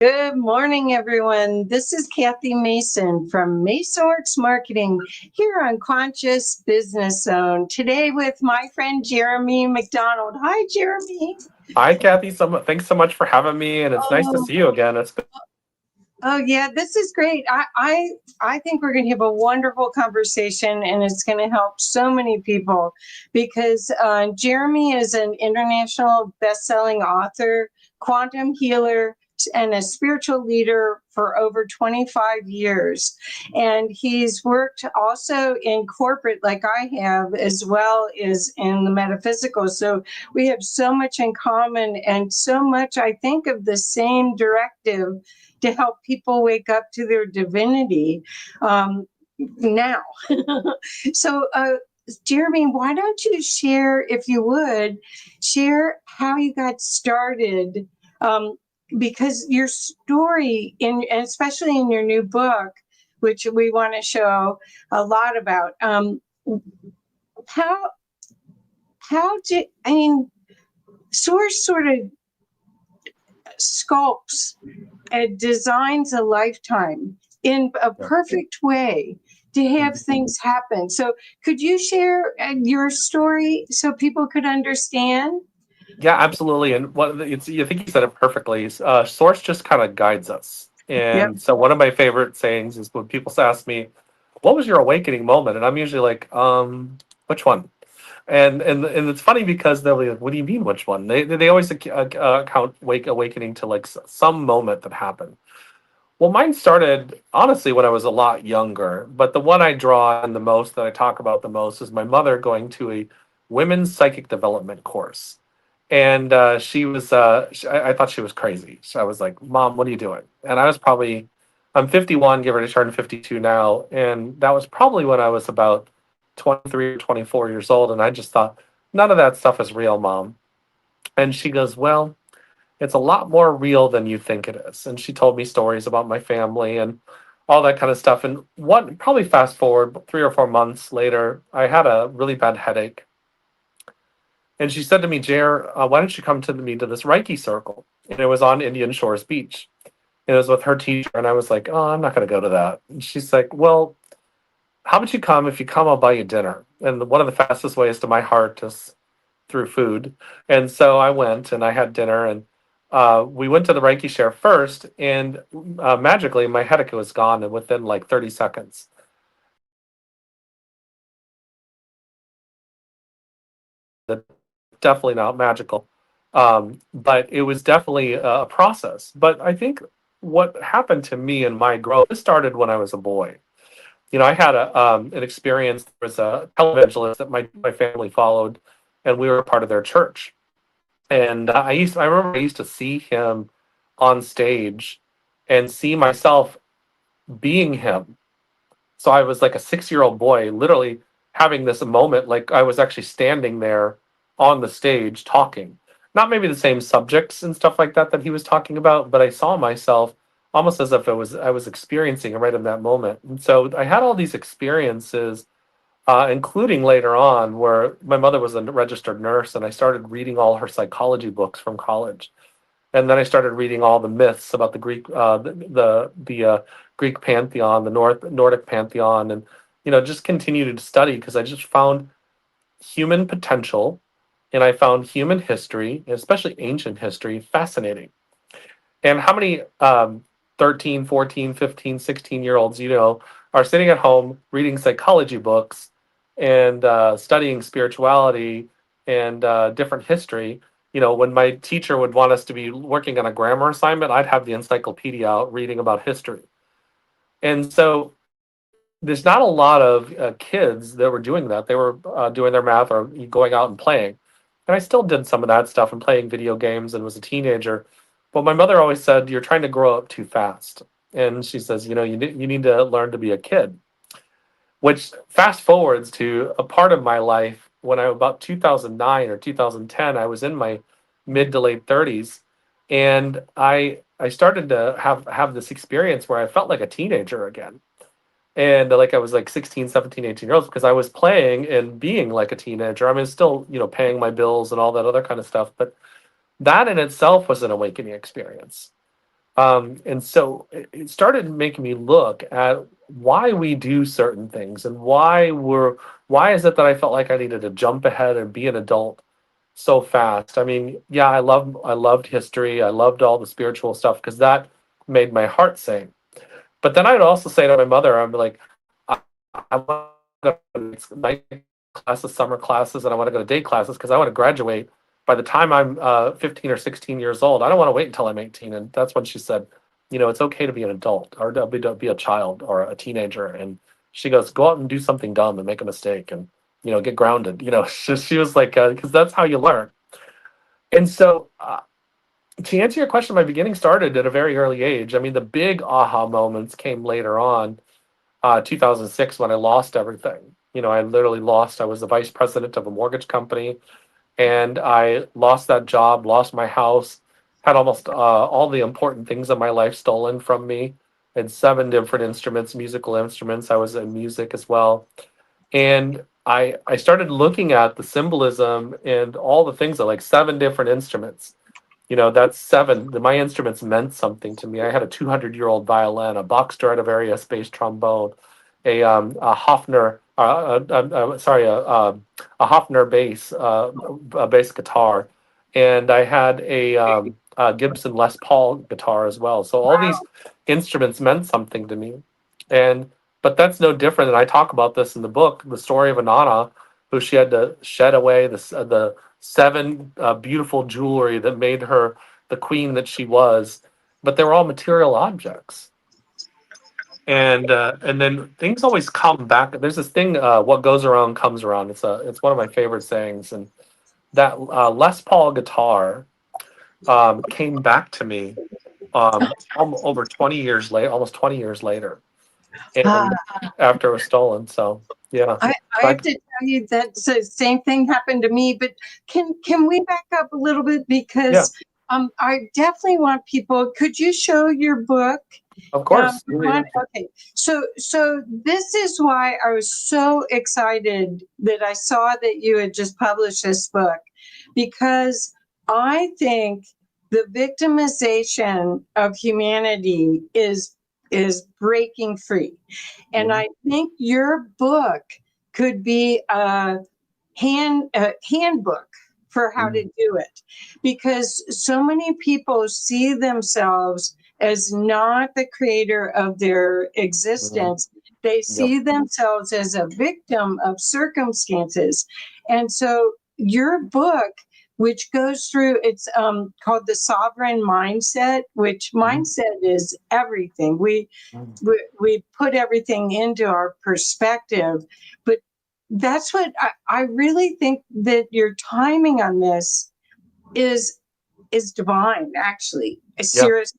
Good morning, everyone. This is Kathy Mason from MasonWorks Marketing here on Conscious Business Zone. Today with my friend Jeremy McDonald. Hi, Jeremy. Hi, Kathy. Thanks so much for having me, and it's nice to see you again. Oh yeah, this is great. I think we're going to have a wonderful conversation, and it's going to help so many people because Jeremy is an international best-selling author, quantum healer, and a spiritual leader for over 25 years. And he's worked also in corporate like I have, as well as in the metaphysical. So we have so much in common and so much, I think, of the same directive to help people wake up to their divinity now. So, Jeremy, why don't you share, if you would, share how you got started? Because your story, and especially in your new book, which we want to show a lot about, how Source sort of sculpts and designs a lifetime in a perfect way to have things happen. So could you share your story so people could understand? Yeah, absolutely. And I think you said it perfectly. Source just kind of guides us. Yep. And so one of my favorite sayings is when people ask me, "What was your awakening moment?" And I'm usually like, which one?" And it's funny because they'll be like, "What do you mean, which one?" They always count awakening to like some moment that happened. Well, mine started honestly when I was a lot younger, but the one I draw on the most that I talk about the most is my mother going to a women's psychic development course. And I thought she was crazy. So I was like, "Mom, what are you doing?" And I'm 51, give her to turn 52 now. And that was probably when I was about 23 or 24 years old. And I just thought, none of that stuff is real, Mom. And she goes, "Well, it's a lot more real than you think it is." And she told me stories about my family and all that kind of stuff. And probably fast forward 3 or 4 months later, I had a really bad headache. And she said to me, "Jer, why don't you come to me to this Reiki circle?" And it was on Indian Shores Beach. And it was with her teacher. And I was like, "Oh, I'm not going to go to that." And she's like, "Well, how about you come? If you come, I'll buy you dinner." And one of the fastest ways to my heart is through food. And so I went and I had dinner, and we went to the Reiki share first, and magically my headache was gone and within like 30 seconds. Definitely not magical. But it was definitely a process. But I think what happened to me and my growth, this started when I was a boy. I had an experience. There was a televangelist that my family followed, and we were part of their church. And I remember I used to see him on stage and see myself being him. So I was like a 6-year-old boy, literally having this moment, like I was actually standing there on the stage talking. Not maybe the same subjects and stuff like that that he was talking about, but I saw myself almost as if I was experiencing it right in that moment. And so I had all these experiences, including later on where my mother was a registered nurse, and I started reading all her psychology books from college. And then I started reading all the myths about the Greek, Greek pantheon, the Nordic pantheon, and just continued to study because I just found human potential, and I found human history, especially ancient history, fascinating. And how many 13, 14, 15, 16 year olds, are sitting at home reading psychology books and studying spirituality and different history? When my teacher would want us to be working on a grammar assignment, I'd have the encyclopedia out reading about history. And so there's not a lot of kids that were doing that. They were doing their math or going out and playing. And I still did some of that stuff and playing video games and was a teenager. But my mother always said, "You're trying to grow up too fast." And she says, you need to learn to be a kid." Which fast forwards to a part of my life when I was about 2009 or 2010, I was in my mid to late 30s, and I started to have this experience where I felt like a teenager again. And like I was like 16, 17, 18 years old because I was playing and being like a teenager. I mean, still, paying my bills and all that other kind of stuff, but that in itself was an awakening experience. And so it started making me look at why we do certain things and why is it that I felt like I needed to jump ahead and be an adult so fast. I mean, yeah, I loved history. I loved all the spiritual stuff because that made my heart sing. But then I'd also say to my mother, I'm like, I want to go to night classes, summer classes, and I want to go to day classes because I want to graduate by the time I'm 15 or 16 years old. I don't want to wait until I'm 18. And that's when she said, it's okay to be an adult or to be a child or a teenager. And she goes, go out and do something dumb and make a mistake and, get grounded. She was like, because that's how you learn. And so, to answer your question, my beginning started at a very early age. I mean, the big aha moments came later on, 2006 when I lost everything. I literally lost. I was the vice president of a mortgage company, and I lost that job, lost my house, had almost all the important things in my life stolen from me, and 7 different instruments, musical instruments. I was in music as well, and I started looking at the symbolism and all the things that like 7 different instruments. That's seven. My instruments meant something to me. I had a 200-year-old violin, a Bach Stradivarius bass trombone, a Hofner, sorry, a Hofner bass, a bass guitar, and I had a Gibson Les Paul guitar as well. So all these instruments meant something to me, and but that's no different. And I talk about this in the book, the story of Anana, who she had to shed away the 7 beautiful jewelry that made her the queen that she was, but they were all material objects. And then things always come back. There's this thing, what goes around comes around. It's one of my favorite sayings, and that Les Paul guitar came back to me over 20 years later, almost 20 years later, Ah, and after it was stolen. So yeah, I have to tell you that the same thing happened to me, but can we back up a little bit yeah, because I definitely want people. Could you show your book? of course. Okay, so this is why I was so excited that I saw that you had just published this book, because I think the victimization of humanity is breaking free. And I think your book could be a handbook for how to do it, because so many people see themselves as not the creator of their existence. They Yep. see themselves as a victim of circumstances. And so your book, which goes through, it's called The Sovereign Mindset, which mindset is everything. We put everything into our perspective, but that's what I really think that your timing on this is divine, actually. Yeah. Serious.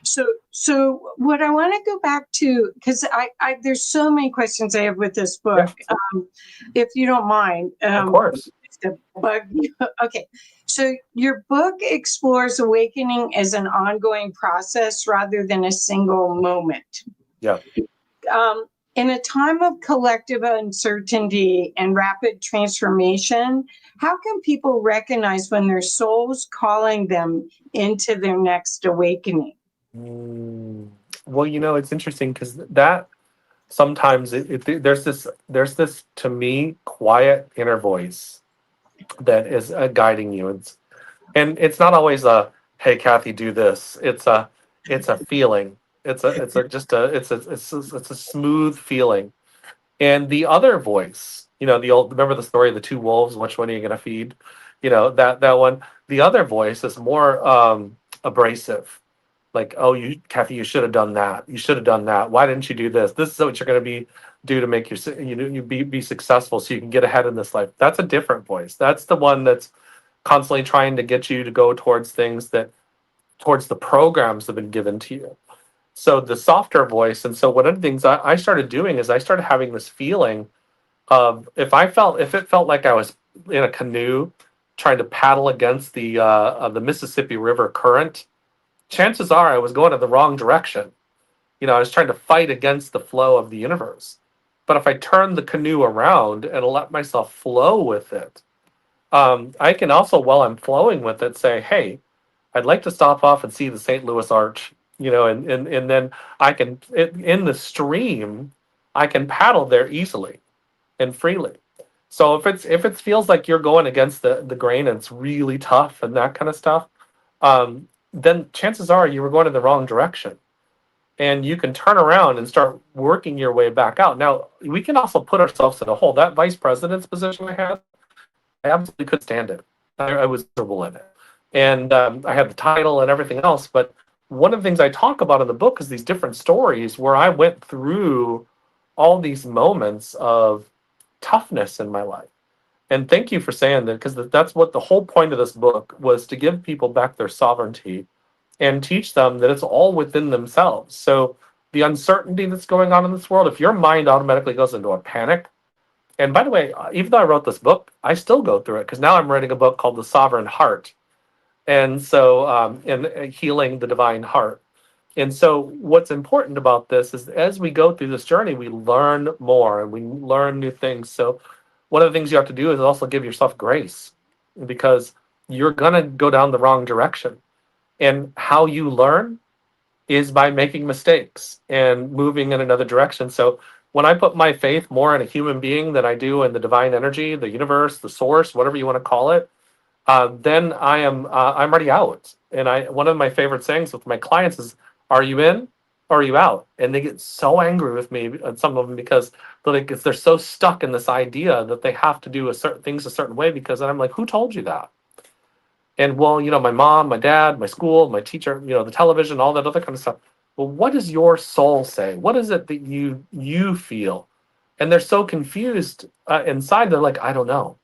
So what I want to go back to, because I there's so many questions I have with this book, Yeah. if you don't mind. Of course. But okay, so your book explores awakening as an ongoing process rather than a single moment. Yeah. In a time of collective uncertainty and rapid transformation, how can people recognize when their soul's calling them into their next awakening? Well, it's interesting because that sometimes there's this to me quiet inner voice that is guiding you. And it's not always a, hey Kathy, do this. It's a feeling. It's a smooth feeling. And the other voice, the old, remember the story of the 2 wolves, which one are you going to feed? That one. The other voice is more abrasive. Like, oh, Kathy, you should have done that. You should have done that. Why didn't you do this? This is what you're going to do to make you be successful so you can get ahead in this life. That's a different voice. That's the one that's constantly trying to get you to go towards towards the programs that have been given to you. So the softer voice. And so one of the things I started doing is I started having this feeling of, if it felt like I was in a canoe trying to paddle against the Mississippi River current, chances are I was going in the wrong direction. I was trying to fight against the flow of the universe. But if I turn the canoe around and let myself flow with it, I can also, while I'm flowing with it, say, hey, I'd like to stop off and see the St. Louis Arch, and then I can, in the stream, I can paddle there easily and freely. So if it feels like you're going against the grain and it's really tough and that kind of stuff, then chances are you were going in the wrong direction. And you can turn around and start working your way back out. Now, we can also put ourselves in a hole. That vice president's position I had, I absolutely couldn't stand it. I was miserable in it. And I had the title and everything else. But one of the things I talk about in the book is these different stories where I went through all these moments of toughness in my life. And thank you for saying that, because that's what the whole point of this book was, to give people back their sovereignty and teach them that it's all within themselves. So the uncertainty that's going on in this world, if your mind automatically goes into a panic, and by the way, even though I wrote this book, I still go through it, because now I'm writing a book called The Sovereign Heart. And so, in healing the divine heart. And so what's important about this is, as we go through this journey, we learn more and we learn new things. So one of the things you have to do is also give yourself grace, because you're going to go down the wrong direction. And how you learn is by making mistakes and moving in another direction. So when I put my faith more in a human being than I do in the divine energy, the universe, the source, whatever you want to call it, then I'm already out. And one of my favorite sayings with my clients is, "Are you in, or are you out?" And they get so angry with me, some of them, because they're so stuck in this idea that they have to do a certain things a certain way. Because I'm like, who told you that? And well, my mom, my dad, my school, my teacher, the television, all that other kind of stuff. Well, what does your soul say? What is it that you feel? And they're so confused inside. They're like, I don't know.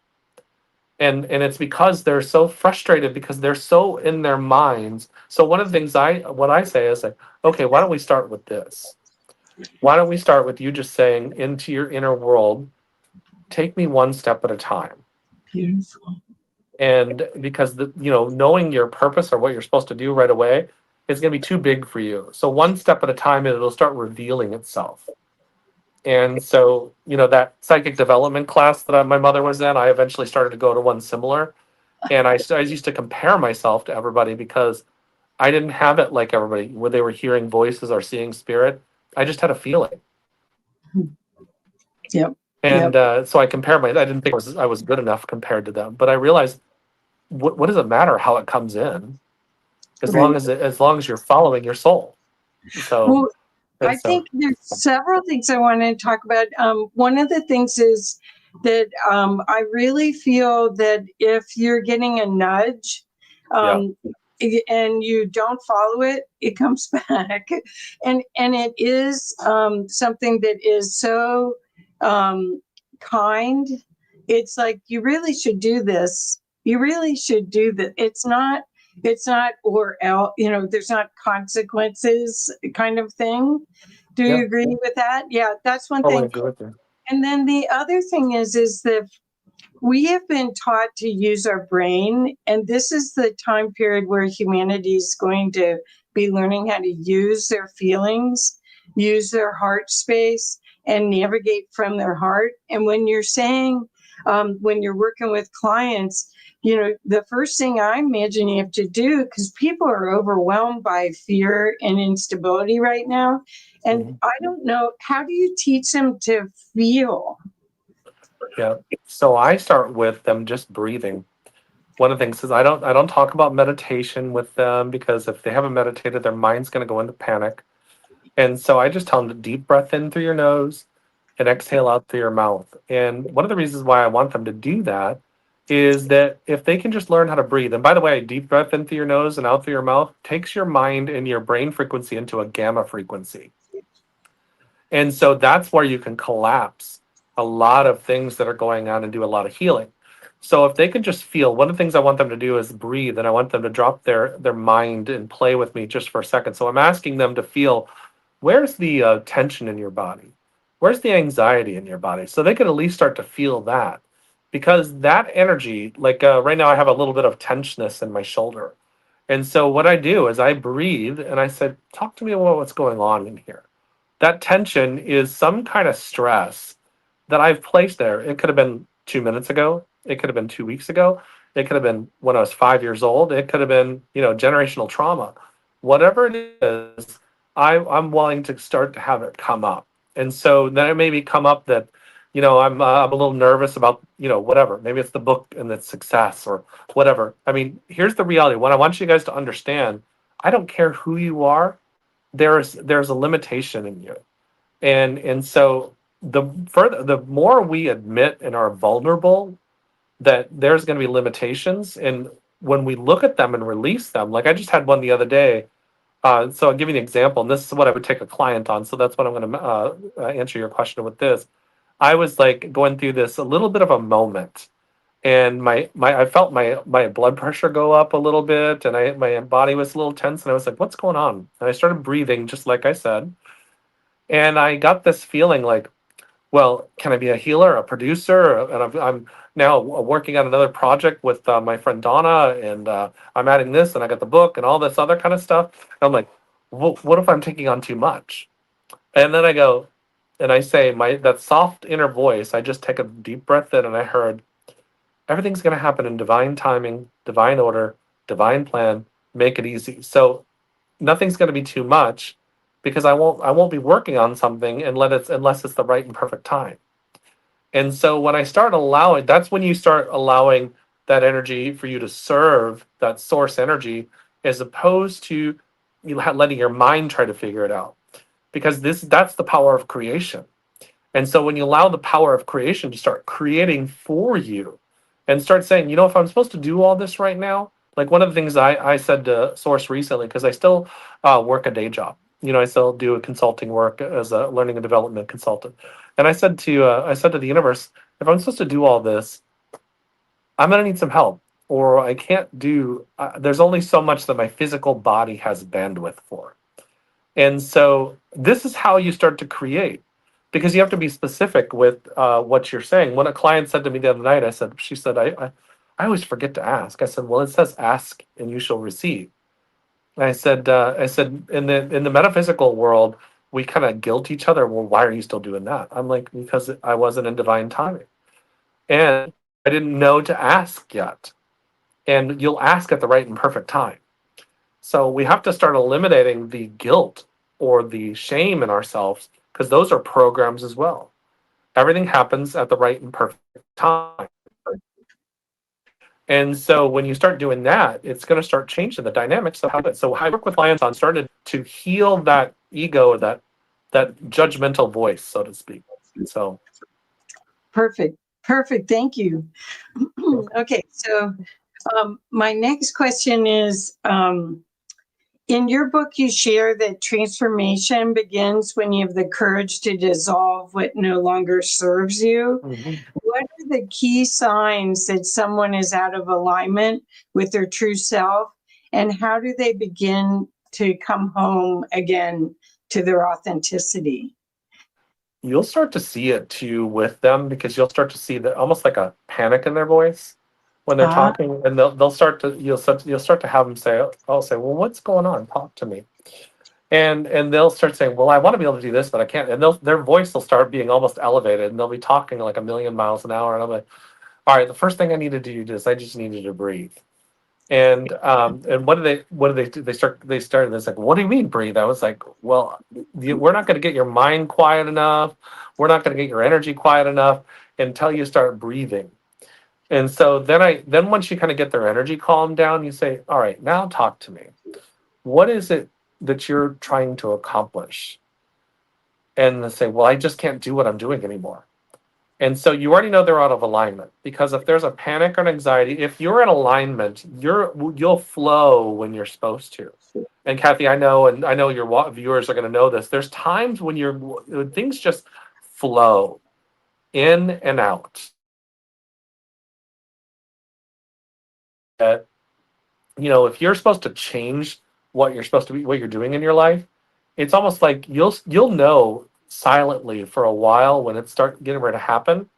And it's because they're so frustrated, because they're so in their minds. So one of the things what I say is like, okay, why don't we start with this? Why don't we start with you just saying into your inner world, take me one step at a time. Beautiful. And because knowing your purpose or what you're supposed to do right away is going to be too big for you. So one step at a time, it'll start revealing itself. And so, that psychic development class that my mother was in, I eventually started to go to one similar. And I used to compare myself to everybody, because I didn't have it like everybody, where they were hearing voices or seeing spirit. I just had a feeling. Yep. And so I didn't think I was good enough compared to them. But I realized, what does it matter how it comes in, as Right. long as you're following your soul. So, Well, I think there's several things I want to talk about. One of the things is that I really feel that if you're getting a nudge, and you don't follow it, it comes back. And it is something that is so kind. It's like, you really should do this. You really should do that. It's not, or else, there's not consequences kind of thing. Do you agree with that? Yeah, that's one thing. Agree with you. And then the other thing is that we have been taught to use our brain, and this is the time period where humanity is going to be learning how to use their feelings, use their heart space, and navigate from their heart. And when you're saying, when you're working with clients, the first thing I imagine you have to do, because people are overwhelmed by fear and instability right now. And I don't know, how do you teach them to feel? Yeah. So I start with them just breathing. One of the things is, I don't talk about meditation with them, because if they haven't meditated, their mind's going to go into panic. And so I just tell them to deep breath in through your nose and exhale out through your mouth. And one of the reasons why I want them to do that is that if they can just learn how to breathe, and by the way, deep breath in through your nose and out through your mouth takes your mind and your brain frequency into a gamma frequency. And so that's where you can collapse a lot of things that are going on and do a lot of healing. So if they can just feel, one of the things I want them to do is breathe, and I want them to drop their mind and play with me just for a second. So I'm asking them to feel, where's the tension in your body? Where's the anxiety in your body? So they could at least start to feel that, because that energy, like right now I have a little bit of tenseness in my shoulder. And so what I do is I breathe and I said, talk to me about what's going on in here. That tension is some kind of stress that I've placed there. It could have been 2 minutes ago. It could have been 2 weeks ago. It could have been when I was 5 years old. It could have been, generational trauma. Whatever it is, I'm willing to start to have it come up. And so then it maybe come up that, I'm a little nervous about, whatever. Maybe it's the book and its success or whatever. I mean, here's the reality. What I want you guys to understand, I don't care who you are. There's a limitation in you. And so the more we admit and are vulnerable that there's going to be limitations, and when we look at them and release them, like I just had one the other day. So I'll give you an example, and this is what I would take a client on. So that's what I'm going to answer your question with this. I was like going through this a little bit of a moment, and I felt my blood pressure go up a little bit, and my body was a little tense, and I was like, what's going on? And I started breathing just like I said, and I got this feeling like, well, can I be a healer, a producer? And I'm now working on another project with my friend Donna, and I'm adding this, and I got the book and all this other kind of stuff. And I'm like, well, what if I'm taking on too much? And then I go, and I say, that soft inner voice, I just take a deep breath in, and I heard, everything's going to happen in divine timing, divine order, divine plan. Make it easy. So nothing's going to be too much, because I won't be working on something unless it's the right and perfect time. And so when I start allowing, that's when you start allowing that energy for you to serve that source energy, as opposed to letting your mind try to figure it out, because that's the power of creation. And so when you allow the power of creation to start creating for you, and start saying, if I'm supposed to do all this right now, like one of the things I said to Source recently, because I still work a day job. I still do a consulting work as a learning and development consultant. And I said to the universe, if I'm supposed to do all this, I'm going to need some help, or I can't do. There's only so much that my physical body has bandwidth for. And so this is how you start to create, because you have to be specific with what you're saying. When a client said to me the other night, she said, I always forget to ask. I said, well, it says ask and you shall receive. And I said, in the metaphysical world, we kind of guilt each other. Well, why are you still doing that? I'm like, because I wasn't in divine timing, and I didn't know to ask yet. And you'll ask at the right and perfect time. So we have to start eliminating the guilt or the shame in ourselves, because those are programs as well. Everything happens at the right and perfect time. And so when you start doing that, it's going to start changing the dynamics of how it. So I work with clients on started to heal that ego, that judgmental voice, so to speak. So Perfect. Perfect. Thank you. Okay. So my next question is, in your book, you share that transformation begins when you have the courage to dissolve what no longer serves you. What are the key signs that someone is out of alignment with their true self, and how do they begin to come home again to their authenticity? you'll start to see it too with them, because you'll start to see that almost like a panic in their voice when they're Ah, talking, and they'll start to you'll start to have them say, I'll say, well, what's going on? Talk to me. And they'll start saying, well, I want to be able to do this, but I can't. And their voice will start being almost elevated, and they'll be talking like a million miles an hour. And I'm like, all right, the first thing I need to do is I just need you to breathe. And what do they do? They started this like, what do you mean breathe? I was like, well, we're not going to get your mind quiet enough. We're not going to get your energy quiet enough until you start breathing. And so then once you kind of get their energy calmed down, you say, all right, now talk to me. What is it that you're trying to accomplish? And they say, well, I just can't do what I'm doing anymore. And so you already know they're out of alignment, because if there's a panic or an anxiety, if you're in alignment, you'll flow when you're supposed to. And Kathy, I know, and I know your viewers are going to know this. There's times when things just flow in and out. That, if you're supposed to change what you're supposed to be, what you're doing in your life, it's almost like you'll know silently for a while when it start getting ready to happen,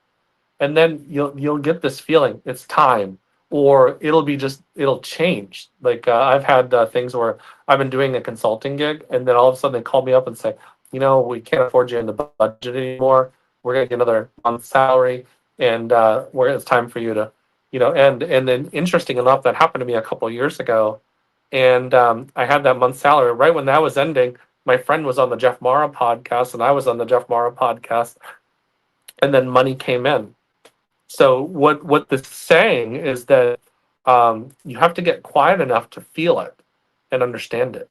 and then you'll get this feeling it's time, or it'll change. Like I've had things where I've been doing a consulting gig, and then all of a sudden they call me up and say, we can't afford you in the budget anymore. We're going to get another month's salary, and it's time for you to And then interesting enough, that happened to me a couple of years ago, and I had that month's salary. Right when that was ending, my friend was on the Jeff Mara podcast, and I was on the Jeff Mara podcast, and then money came in. So what this is saying is that you have to get quiet enough to feel it and understand it,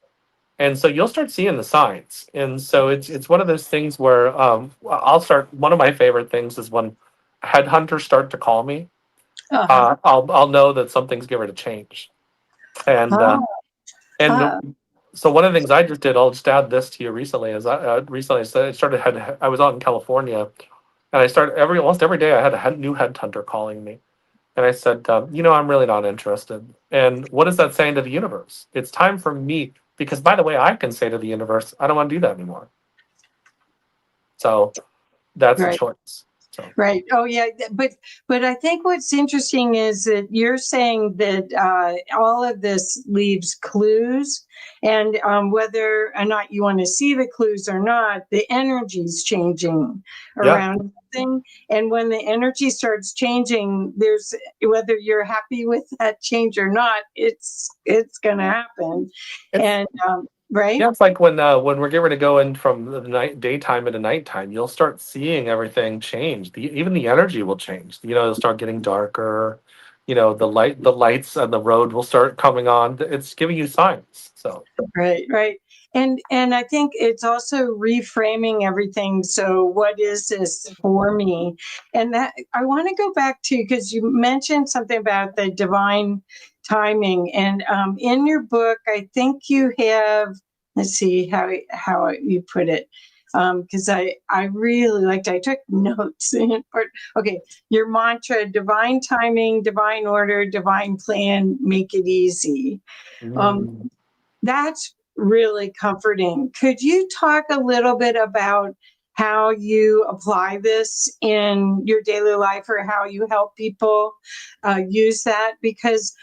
and so you'll start seeing the signs. And so it's one of those things where I'll start. One of my favorite things is when headhunters start to call me. Uh-huh. I'll know that something's going to change. And Ah, ah, so one of the things I just did, I'll just add this to you recently, is I started I was out in California, and I started almost every day I had a new headhunter calling me, and I said, I'm really not interested. And what is that saying to the universe? It's time for me, because by the way, I can say to the universe, I don't want to do that anymore. So that's a right. choice. So Right. Oh, yeah. But I think what's interesting is that you're saying that all of this leaves clues, and whether or not you want to see the clues or not, the energy's changing yeah, around something. And when the energy starts changing, there's whether you're happy with that change or not, it's going to happen. it's And right. Yeah, it's like when we're getting ready to go in from the daytime into nighttime, you'll start seeing everything change. Even the energy will change. It'll start getting darker. The lights on the road will start coming on. It's giving you signs. So Right, right. And I think it's also reframing everything. So what is this for me? And that I want to go back to, because you mentioned something about the divine timing. And in your book, I think you have, let's see how you put it. Because I really liked, I took notes. Okay, your mantra: divine timing, divine order, divine plan, make it easy. Um, mm, that's really comforting. Could you talk a little bit about how you apply this in your daily life, or how you help people use that? Because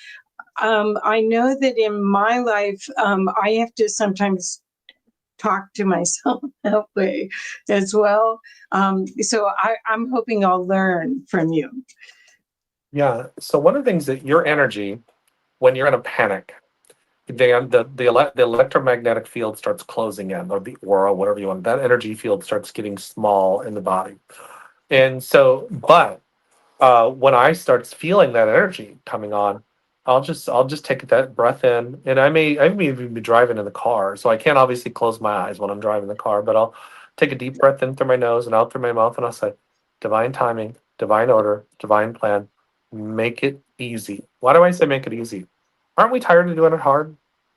I know that in my life, I have to sometimes talk to myself that way as well. So I'm hoping I'll learn from you. yeah. So one of the things that your energy, when you're in a panic, the electromagnetic field starts closing in, or the aura, whatever you want. That energy field starts getting small in the body. And so, but when I start feeling that energy coming on, I'll just take that breath in, and I may even be driving in the car, so I can't obviously close my eyes when I'm driving the car, but I'll take a deep breath in through my nose and out through my mouth, and I'll say, "Divine timing, divine order, divine plan, make it easy." Why do I say make it easy? Aren't we tired of doing it hard?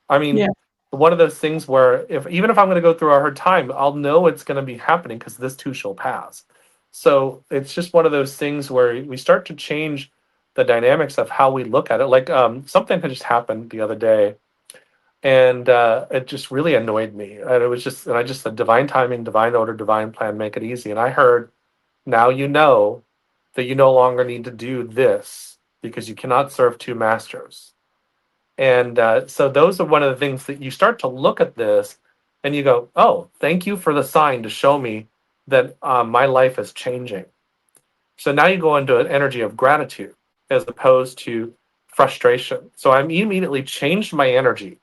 I Yeah. mean, one of those things where even if I'm going to go through a hard time, I'll know it's going to be happening because this too shall pass. So it's just one of those things where we start to change the dynamics of how we look at it. Like something had just happened the other day, and it just really annoyed me. And I just said, divine timing, divine order, divine plan, make it easy. And I heard, now you know that you no longer need to do this because you cannot serve two masters. And so those are one of the things that you start to look at this, and you go, oh, thank you for the sign to show me that my life is changing. So now you go into an energy of gratitude as opposed to frustration. So I immediately changed my energy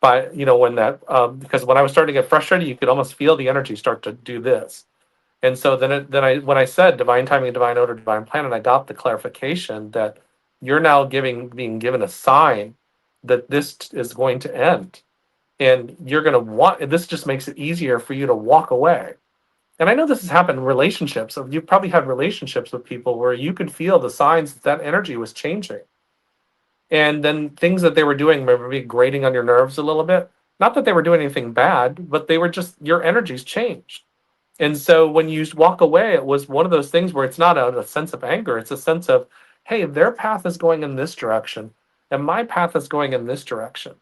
by, when that, because when I was starting to get frustrated, you could almost feel the energy start to do this. And so when I said divine timing, divine order, divine plan, and I got the clarification that you're now being given a sign that this is going to end, and you're going to want. This just makes it easier for you to walk away. And I know this has happened in relationships. So you've probably had relationships with people where you could feel the signs that energy was changing, and then things that they were doing maybe grating on your nerves a little bit. Not that they were doing anything bad, but they were just your energies changed. And so when you walk away, it was one of those things where it's not a sense of anger. It's a sense of, hey, their path is going in this direction, and my path is going in this direction.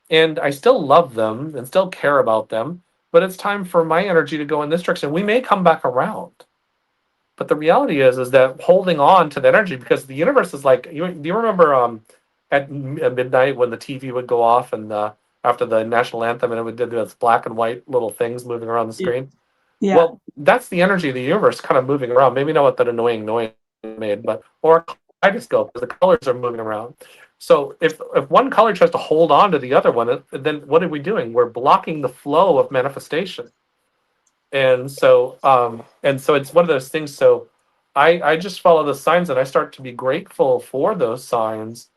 And I still love them and still care about them, but it's time for my energy to go in this direction. We may come back around, but the reality is that holding on to the energy, because the universe is like, do you remember at midnight when the TV would go off, and after the national anthem, and it would do this black and white little things moving around the Yeah. screen? Yeah. Well, that's the energy of the universe kind of moving around. Maybe not with that annoying noise made, but or kaleidoscope because the colors are moving around. So if one color tries to hold on to the other one, then what are we doing? We're blocking the flow of manifestation. And so it's one of those things. So I just follow the signs and I start to be grateful for those signs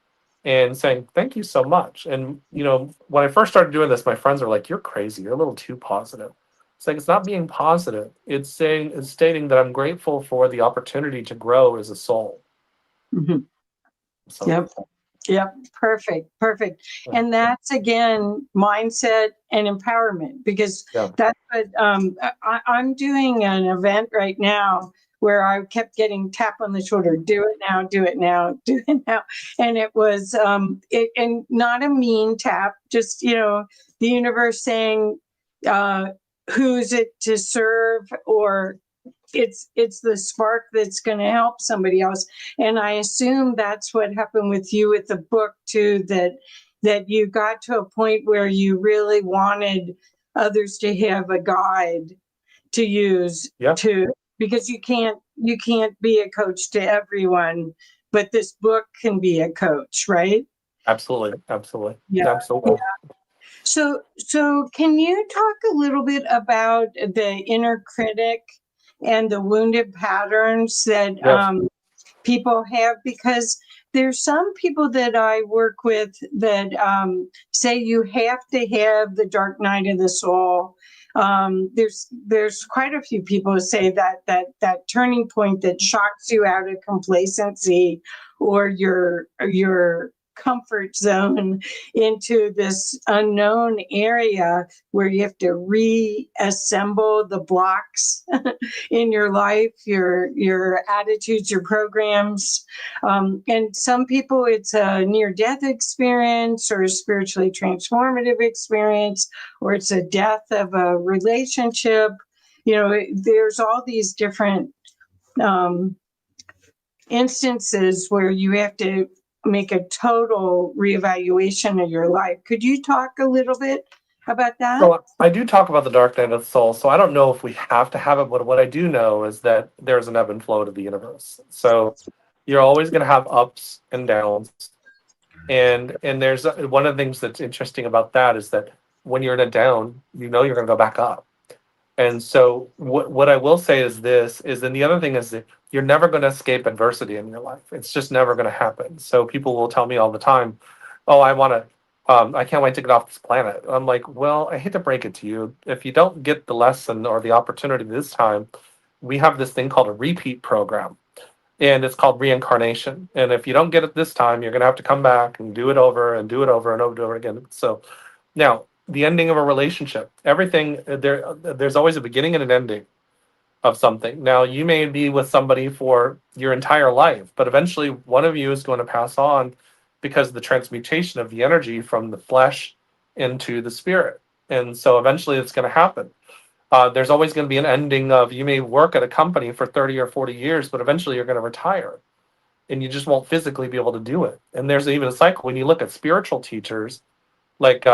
and saying thank you so much. And when I first started doing this, my friends were like, "You're crazy. You're a little too positive." It's like, it's not being positive. It's stating that I'm grateful for the opportunity to grow as a soul. Mhm. So Yep. Yep. Perfect. Perfect. And that's again mindset and empowerment, because yeah, that's what I'm doing an event right now where I kept getting tap on the shoulder, do it now, do it now, do it now. And it was and not a mean tap, just the universe saying who's it to serve, or it's the spark that's going to help somebody else. And I assume that's what happened with you with the book too, that you got to a point where you really wanted others to have a guide to use, yeah, to because you can't be a coach to everyone, but this book can be a coach, right? absolutely, absolutely, Yeah. absolutely. So can you talk a little bit about the inner critic and the wounded patterns that Yes. people have? Because there's some people that I work with that say you have to have the dark night of the soul. There's quite a few people who say that turning point that shocks you out of complacency or your comfort zone into this unknown area where you have to reassemble the blocks in your life, your attitudes, your programs. And some people, it's a near-death experience or a spiritually transformative experience, or it's a death of a relationship. There's all these different instances where you have to make a total reevaluation of your life. Could you talk a little bit about that? So I do talk about the dark night of the soul. So I don't know if we have to have it, but what I do know is that there's an ebb and flow to the universe. So you're always going to have ups and downs, and there's one of the things that's interesting about that is that when you're in a down, you're going to go back up. And so what I will say is this is then the other thing is that you're never going to escape adversity in your life. It's just never going to happen. So people will tell me all the time, "Oh, I can't wait to get off this planet." I'm like, "Well, I hate to break it to you. If you don't get the lesson or the opportunity this time, we have this thing called a repeat program, and it's called reincarnation. And if you don't get it this time, you're going to have to come back and do it over and do it over and over and over again." So now, the ending of a relationship, everything there's always a beginning and an ending of something. Now, you may be with somebody for your entire life, but eventually one of you is going to pass on because of the transmutation of the energy from the flesh into the spirit. And so eventually it's going to happen. There's always going to be an ending of, you may work at a company for 30 or 40 years, but eventually you're going to retire and you just won't physically be able to do it. And there's even a cycle when you look at spiritual teachers like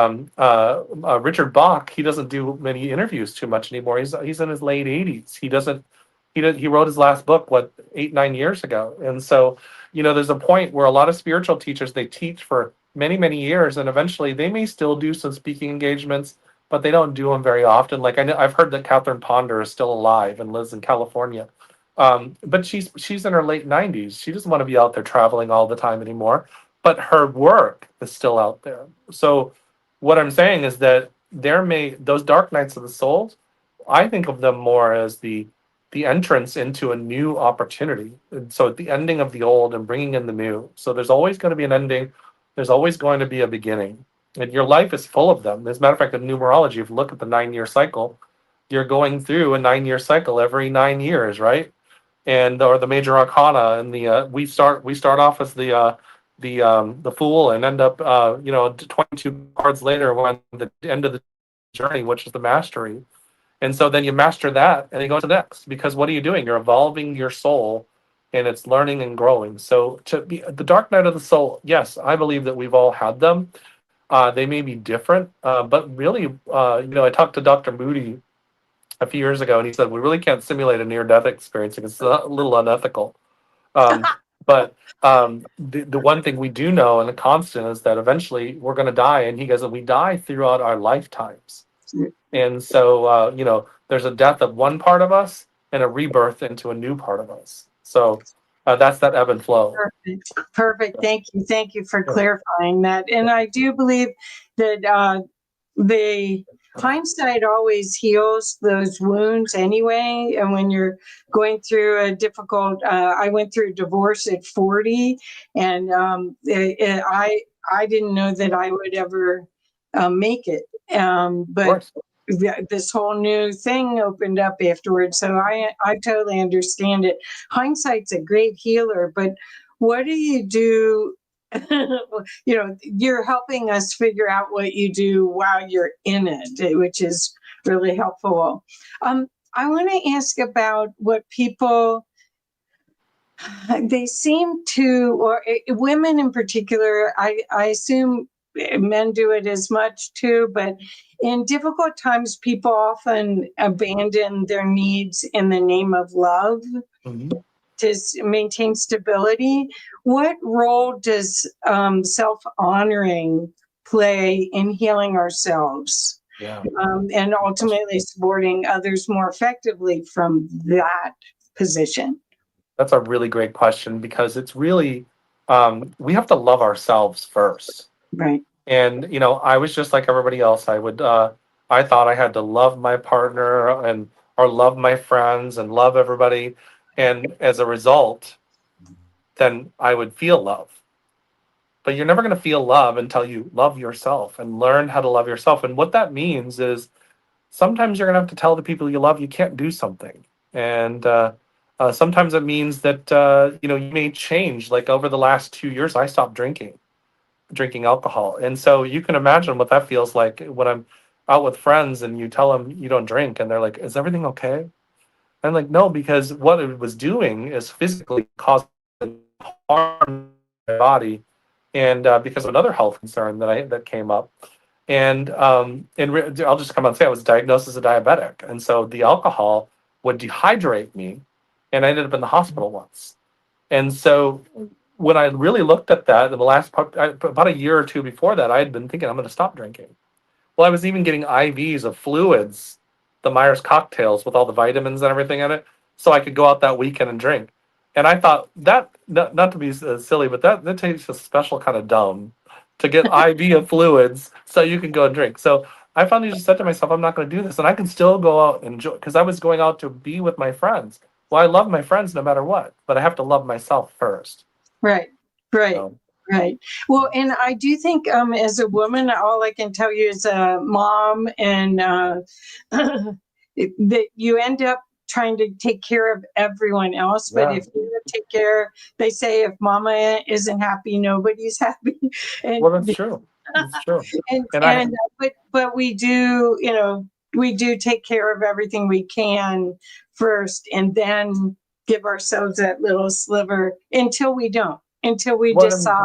Richard Bach. He doesn't do many interviews too much anymore. He's in his late 80s. He wrote his last book 8-9 years ago. And so there's a point where a lot of spiritual teachers, they teach for many years, and eventually they may still do some speaking engagements, but they don't do them very often. Like I've heard that Catherine Ponder is still alive and lives in California. But she's in her late 90s. She doesn't want to be out there traveling all the time anymore, but her work is still out there. So what I'm saying is that those dark nights of the soul, I think of them more as the entrance into a new opportunity. And so the ending of the old and bringing in the new. So there's always going to be an ending. There's always going to be a beginning. And your life is full of them. As a matter of fact, in numerology, if you look at the 9-year cycle, you're going through a 9-year cycle every 9 years, right? And or the major arcana, and we start off as the fool and end up 22 cards later when the end of the journey, which is the mastery. And so then you master that and you go to the next, because what are you doing? You're evolving your soul and it's learning and growing. So to be the dark night of the soul, yes, I believe that we've all had them. They may be different, but really, I talked to Dr. Moody a few years ago, and he said we really can't simulate a near-death experience because it's a little unethical. But the one thing we do know and a constant is that eventually we're going to die. And he goes, we die throughout our lifetimes. And so, there's a death of one part of us and a rebirth into a new part of us. So that's that ebb and flow. Perfect. Perfect. Thank you for Yeah. clarifying that. And I do believe that the hindsight always heals those wounds anyway. And when you're going through a difficult, I went through a divorce at 40, and I didn't know that I would ever make it. But this whole new thing opened up afterwards. So I totally understand it. Hindsight's a great healer, but what do you do? You're helping us figure out what you do while you're in it, which is really helpful. I want to ask about what people, they seem to, or women in particular, I assume men do it as much too, but in difficult times, people often abandon their needs in the name of love. Mm-hmm. To maintain stability. What role does self-honoring play in healing ourselves? Yeah. And ultimately supporting others more effectively from that position? That's a really great question, because it's really, we have to love ourselves first. Right. And, I was just like everybody else. I thought I had to love my partner or love my friends and love everybody. And as a result, then I would feel love. But you're never going to feel love until you love yourself and learn how to love yourself. And what that means is sometimes you're going to have to tell the people you love you can't do something. And sometimes it means that, you may change. Like over the last 2 years, I stopped drinking alcohol. And so you can imagine what that feels like when I'm out with friends and you tell them you don't drink and they're like, is everything okay? I'm like, no, because what it was doing is physically causing harm to my body, and because of another health concern that came up. And I'll just come out and say I was diagnosed as a diabetic. And so the alcohol would dehydrate me, and I ended up in the hospital once. And so when I really looked at that in the last about a year or two before that, I had been thinking I'm going to stop drinking. Well, I was even getting IVs of fluids, the Myers cocktails with all the vitamins and everything in it, so I could go out that weekend and drink. And I thought that, not to be silly, but that takes a special kind of dumb to get IV of fluids so you can go and drink. So I finally just said to myself, I'm not going to do this, and I can still go out and enjoy, because I was going out to be with my friends. Well, I love my friends no matter what, but I have to love myself first. Right. Right. So, Right. Well, and I do think as a woman, all I can tell you as a mom and that you end up trying to take care of everyone else. But yeah. if you take care, they say if mama isn't happy, nobody's happy. And Well, that's true. That's true. and but we do, we do take care of everything we can first, and then give ourselves that little sliver until we don't, until we decide.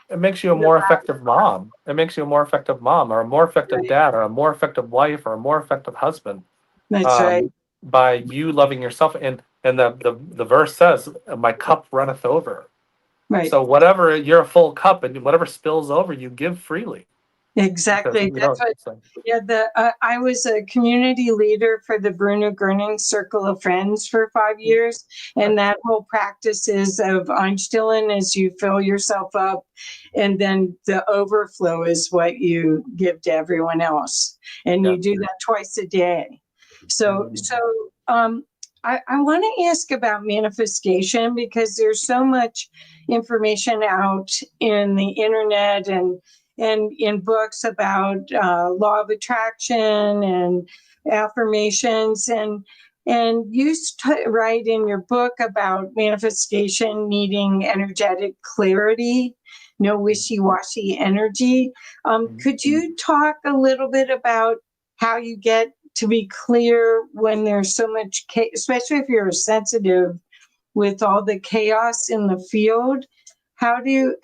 It makes you a more effective mom. It makes you a more effective mom, or a more effective dad, or a more effective wife, or a more effective husband. That's right. By you loving yourself, and the verse says, "My cup runneth over." Right. So whatever, you're a full cup, and whatever spills over, you give freely. Exactly. That's what. Yeah. I was a community leader for the Bruno Gurning Circle of Friends for 5 years, and that whole practice is of Einstillen is you fill yourself up, and then the overflow is what you give to everyone else, and you do that twice a day. So I want to ask about manifestation, because there's so much information out in the internet and in books about law of attraction and affirmations, and you write in your book about manifestation needing energetic clarity, no wishy-washy energy. Could you talk a little bit about how you get to be clear when there's so much, especially if you're sensitive, with all the chaos in the field? How do you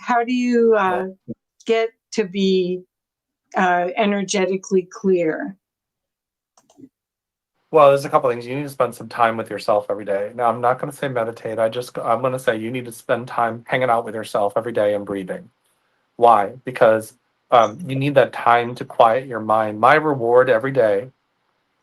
get to be energetically clear? Well, there's a couple things. You need to spend some time with yourself every day. Now, I'm not going to say meditate. I'm going to say you need to spend time hanging out with yourself every day and breathing. Why? Because you need that time to quiet your mind. My reward every day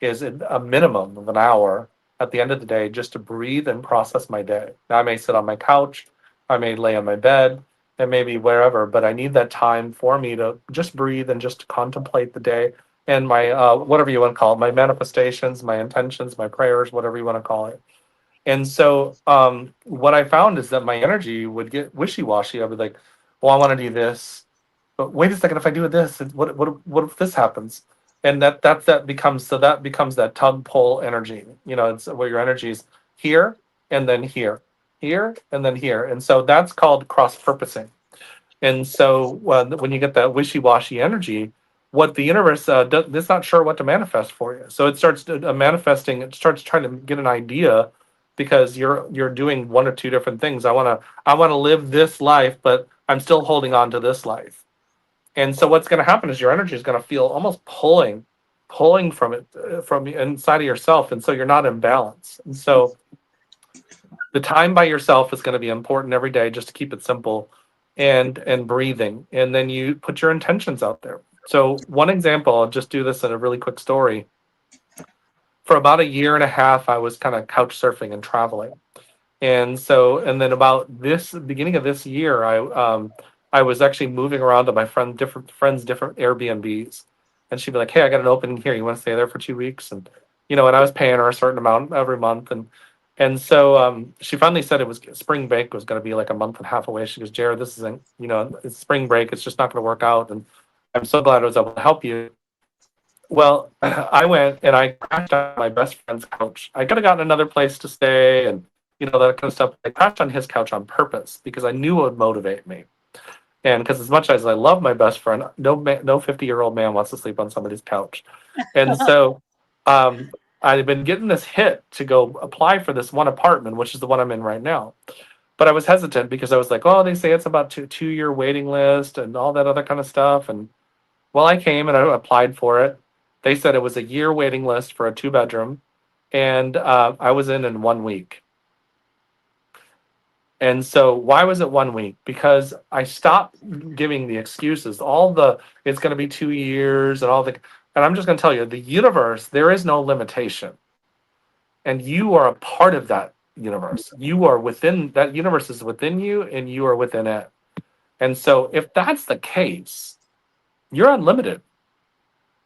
is a minimum of an hour at the end of the day just to breathe and process my day. Now, I may sit on my couch, I may lay on my bed, and maybe wherever, but I need that time for me to just breathe and just contemplate the day and my, whatever you want to call it, my manifestations, my intentions, my prayers, whatever you want to call it. And so, what I found is that my energy would get wishy washy. I would like, well, I want to do this, but wait a second, if I do this, what if this happens? And that becomes that tug pull energy. It's where your energy is here and then here and then here, and so that's called cross purposing. And so when you get that wishy washy energy, what the universe it's not sure what to manifest for you. So it starts manifesting. It starts trying to get an idea because you're doing one or two different things. I want to live this life, but I'm still holding on to this life. And so what's going to happen is your energy is going to feel almost pulling from it from inside of yourself, and so you're not in balance. And so the time by yourself is going to be important every day, just to keep it simple, and breathing, and then you put your intentions out there. So one example, I'll just do this in a really quick story. For about a year and a half, I was kind of couch surfing and traveling. And then about this beginning of this year, I was actually moving around to my different friends, different Airbnbs, and she'd be like, "Hey, I got an opening here. You want to stay there for 2 weeks?" And I was paying her a certain amount every month, and so she finally said it was spring break was going to be like a month and a half away. She goes, "Jared, this isn't, it's spring break. It's just not going to work out, and I'm so glad I was able to help you." Well, I went and I crashed on my best friend's couch. I could have gotten another place to stay and that kind of stuff. I crashed on his couch on purpose because I knew it would motivate me. And because as much as I love my best friend, no 50-year-old man wants to sleep on somebody's couch. And so I've been getting this hit to go apply for this one apartment, which is the one I'm in right now. But I was hesitant because I was like, oh, they say it's about two-year waiting list and all that other kind of stuff. And well, I came and I applied for it. They said it was a year waiting list for a 2-bedroom, and I was in 1 week. And so why was it 1 week? Because I stopped giving the excuses. It's going to be 2 years and I'm just going to tell you, the universe, there is no limitation. And you are a part of that universe. You are within that universe is within you, and you are within it. And so if that's the case, you're unlimited.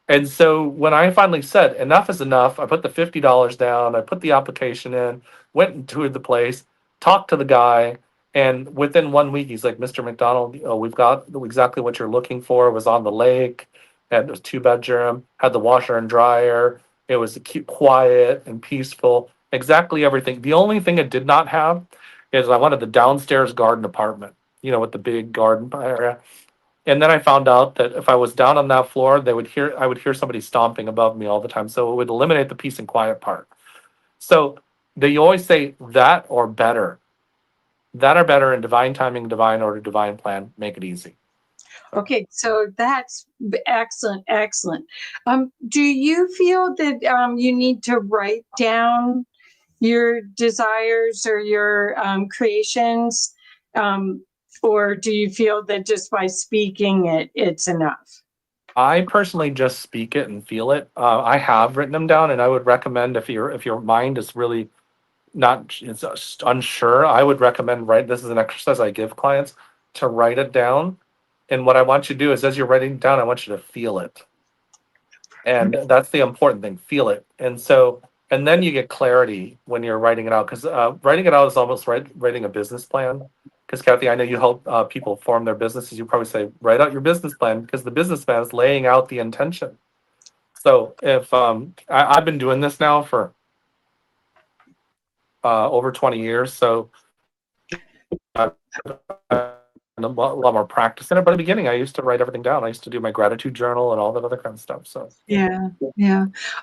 And so when I finally said enough is enough, I put the $50 down, I put the application in, went and toured the place, talked to the guy, and within 1 week, he's like, "Mr. McDonald, we've got exactly what you're looking for." It was on the lake, and it was 2-bedroom, had the washer and dryer. It was quiet and peaceful, exactly everything. The only thing it did not have is I wanted the downstairs garden apartment, with the big garden area. And then I found out that if I was down on that floor, I would hear somebody stomping above me all the time. So it would eliminate the peace and quiet part. So they always say that or better. That or better in divine timing, divine order, divine plan, make it easy. Okay, so that's excellent, excellent. Do you feel that you need to write down your desires or your creations? Or do you feel that just by speaking it's enough? I personally just speak it and feel it. I have written them down, and I would recommend if your mind is really not it's unsure, I would recommend this is an exercise I give clients to write it down. And what I want you to do is, as you're writing it down, I want you to feel it. And that's the important thing, feel it. And then you get clarity when you're writing it out, because writing it out is almost writing a business plan. Because Kathy, I know you help people form their businesses. You probably say, write out your business plan, because the business plan is laying out the intention. So if I've been doing this now for over 20 years, so a lot more practice in it. But in the beginning, I used to write everything down. I used to do my gratitude journal and all that other kind of stuff. So Yeah.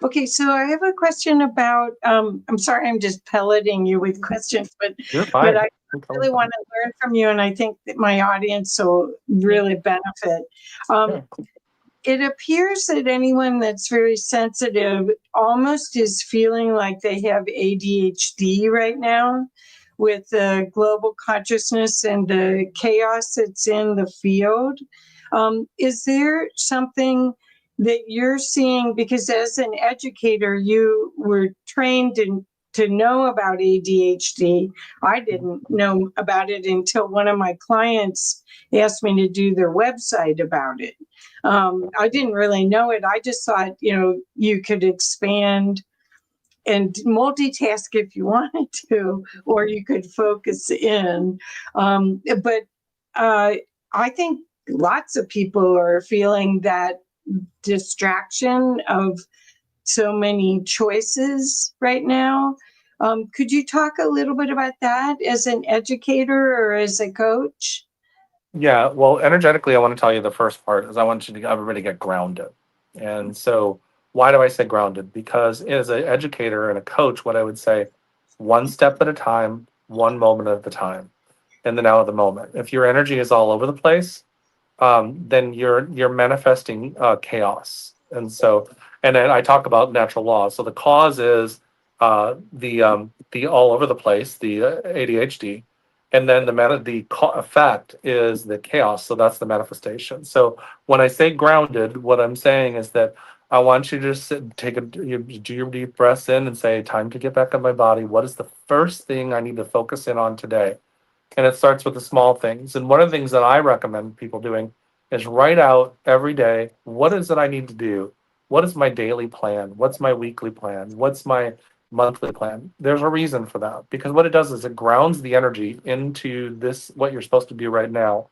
Okay, so I have a question about. I'm sorry, I'm just pelleting you with questions, but you're fine. I really want to learn from you, and I think that my audience will really benefit. Yeah. it appears that anyone that's very sensitive almost is feeling like they have ADHD right now with the global consciousness and the chaos that's in the field. Is there something that you're seeing? Because as an educator, you were trained to know about ADHD. I didn't know about it until one of my clients asked me to do their website about it. I didn't really know it. I just thought, you could expand and multitask if you wanted to, or you could focus in. But I think lots of people are feeling that distraction of so many choices right now. Could you talk a little bit about that as an educator or as a coach? Yeah, well, energetically, I want to tell you the first part is I want you to everybody get grounded. And so, why do I say grounded? Because as an educator and a coach, what I would say, one step at a time, one moment at a time, in the now of the moment. If your energy is all over the place, then you're manifesting chaos. And so, and then I talk about natural laws. So the cause is the all over the place, the ADHD, and then the effect is the chaos. So that's the manifestation. So when I say grounded, what I'm saying is that I want you to just do your deep breaths in and say, time to get back in my body. What is the first thing I need to focus in on today? And it starts with the small things. And one of the things that I recommend people doing is write out every day, what is it I need to do? What is my daily plan? What's my weekly plan? What's my monthly plan? There's a reason for that, because what it does is it grounds the energy into this, what you're supposed to do right now.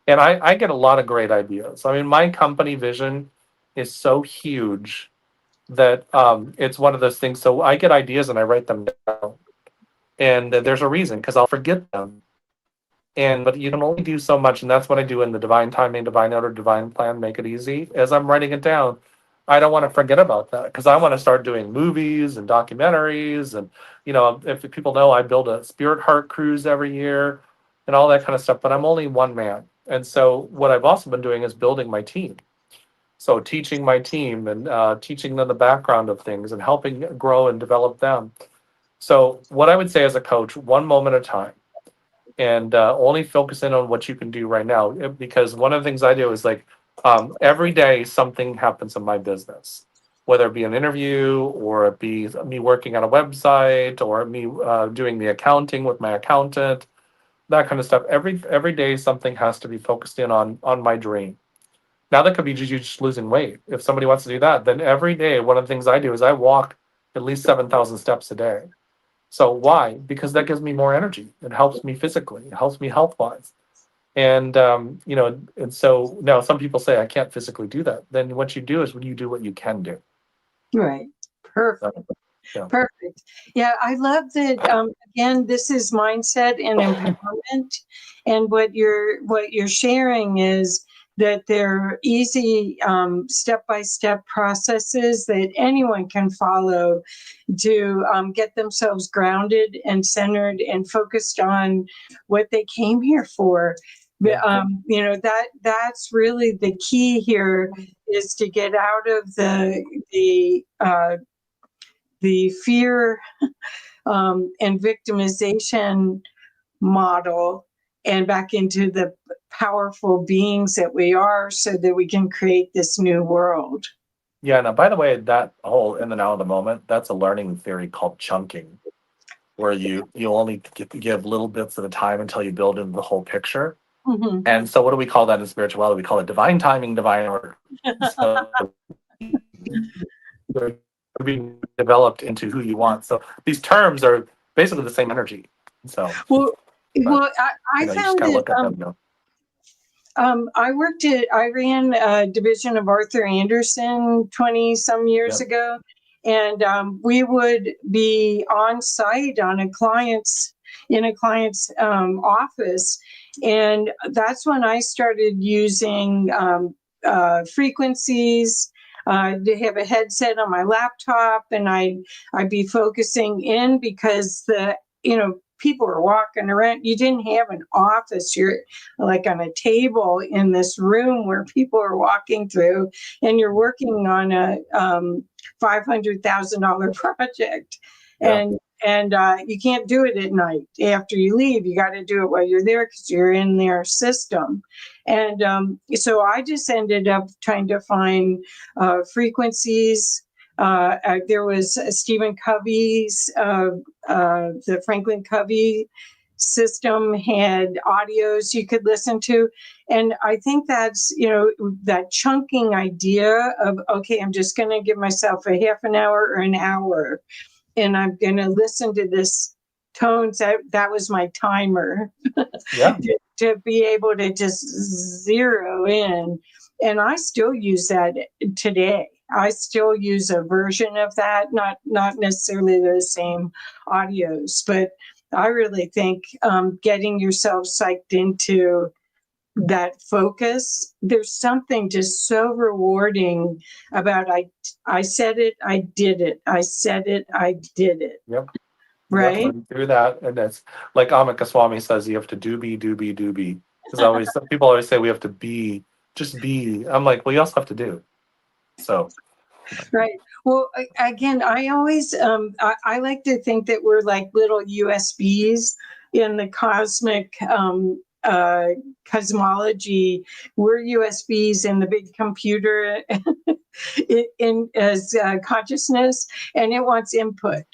And I get a lot of great ideas. I mean, my company vision is so huge that it's one of those things. So I get ideas and I write them down. And there's a reason, because I'll forget them. But you can only do so much, and that's what I do in the divine timing, divine order, divine plan, make it easy. As I'm writing it down, I don't want to forget about that, because I want to start doing movies and documentaries. And if people know, I build a Spirit Heart cruise every year and all that kind of stuff, but I'm only one man. And so what I've also been doing is building my team. So teaching my team and teaching them the background of things and helping grow and develop them. So what I would say as a coach, one moment at a time, and only focus in on what you can do right now. Because one of the things I do is every day something happens in my business, whether it be an interview or it be me working on a website or me doing the accounting with my accountant, that kind of stuff. Every day something has to be focused in on my dream. Now that could be just losing weight. If somebody wants to do that, then every day one of the things I do is I walk at least 7,000 steps a day. So why? Because that gives me more energy. It helps me physically. It helps me health wise. And and so now some people say I can't physically do that. Then what you do is when you do what you can do. Right. Perfect. Yeah. Perfect. Yeah, I love that. Again, this is mindset and empowerment, and what you're sharing is that they're easy step-by-step processes that anyone can follow to get themselves grounded and centered and focused on what they came here for. Yeah. That's really the key here, is to get out of the fear and victimization model and back into the powerful beings that we are, so that we can create this new world. Yeah. Now, by the way, that whole in the now of the moment, that's a learning theory called chunking, where you only give little bits at a time until you build into the whole picture. Mm-hmm. And so what do we call that in spirituality? We call it divine timing, divine order. So they're being developed into who you want. So these terms are basically the same energy. So Well, I you just found kind of that look at them. I ran a division of Arthur Anderson 20 some years ago, and we would be on site in a client's office, and that's when I started using frequencies. To have a headset on my laptop, and I'd be focusing in, because people were walking around. You didn't have an office. You're like on a table in this room where people are walking through, and you're working on a $500,000 project. Yeah. And you can't do it at night after you leave. You got to do it while you're there because you're in their system. And so I just ended up trying to find frequencies. There was Stephen Covey's, the Franklin Covey system had audios you could listen to. And I think that's, that chunking idea of, okay, I'm just going to give myself a half an hour or an hour, and I'm going to listen to this tones. That was my timer. Yeah. to be able to just zero in. And I still use that today. I still use a version of that, not necessarily the same audios, but I really think getting yourself psyched into that focus, there's something just so rewarding about I said it, I did it. I said it, I did it. Yep. Right? Yep. Do that, and that's like Amika Swami says. You have to do be. Because people always say we have to be, just be. I'm like, well, you also have to do. So. Right. Well, again, I always I like to think that we're like little USBs in the cosmic cosmology. We're USBs in the big computer in as consciousness, and it wants input.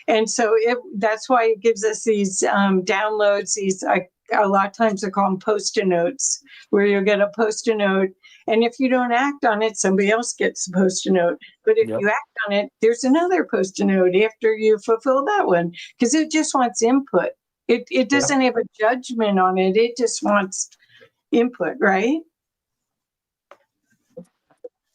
And so that's why it gives us these downloads. These a lot of times I call them post-it notes, where you'll get a post-it note, and if you don't act on it, somebody else gets a post-it note. But if Yep. you act on it, there's another post-it note after you fulfill that one, because it just wants input. It doesn't have a judgment on it. It just wants input, right?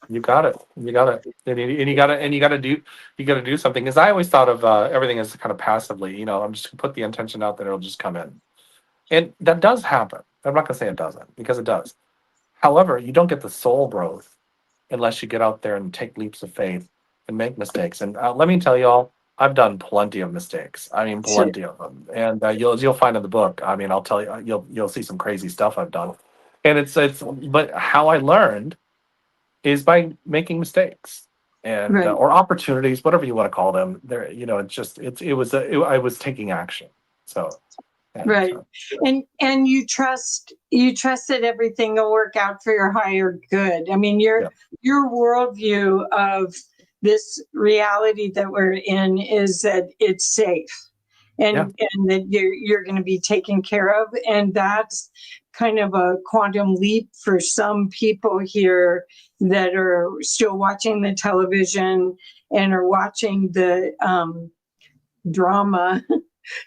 You got it. You got it. And you got to do something. Because I always thought of everything as kind of passively. I'm just gonna put the intention out there; it'll just come in, and that does happen. I'm not gonna say it doesn't, because it does. However, you don't get the soul growth unless you get out there and take leaps of faith and make mistakes. And let me tell you all, I've done plenty of mistakes. I mean, Sure. plenty of them. And you'll find in the book. I mean, I'll tell you, you'll see some crazy stuff I've done. And it's but how I learned is by making mistakes and Right. or opportunities, whatever you want to call them. There, I was taking action. So. Right. And you trust that everything will work out for your higher good. I mean, your worldview of this reality that we're in is that it's safe, and that you're going to be taken care of. And that's kind of a quantum leap for some people here that are still watching the television and are watching the drama